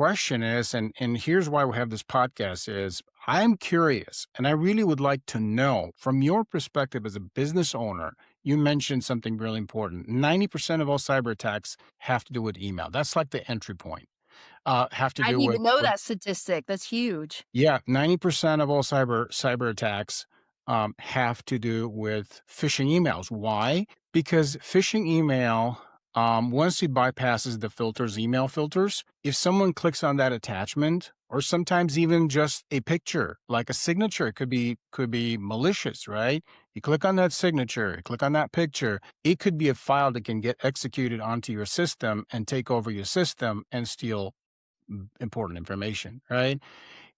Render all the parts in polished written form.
question is, and here's why we have this podcast is I'm curious and I really would like to know from your perspective as a business owner, you mentioned something really important. 90% of all cyber attacks have to do with email. That's like the entry point. Have to I do didn't with, even know that statistic. That's huge. yeah, 90% of all cyber attacks have to do with phishing emails. Why? Because phishing email, once it bypasses the filters, email filters, if someone clicks on that attachment, or sometimes even just a picture, like a signature, it could be malicious, right? You click on that signature, you click on that picture, it could be a file that can get executed onto your system and take over your system and steal important information, right?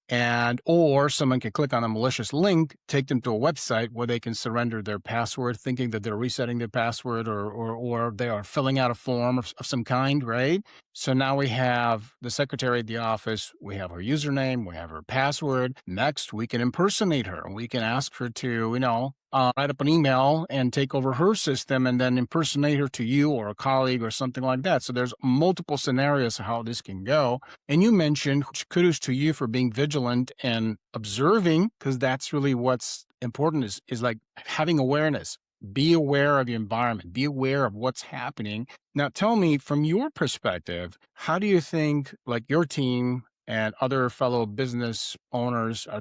And or someone can click on a malicious link, take them to a website where they can surrender their password, thinking that they're resetting their password, or they are filling out a form of some kind, right? So now we have the secretary at the office, we have her username, we have her password. Next, we can impersonate her. We can ask her to, write up an email and take over her system and then impersonate her to you or a colleague or something like that. So there's multiple scenarios of how this can go. And you mentioned, which kudos to you for being vigilant and observing, because that's really what's important is like having awareness. Be aware of your environment, be aware of what's happening. Now, tell me from your perspective, how do you think like your team and other fellow business owners are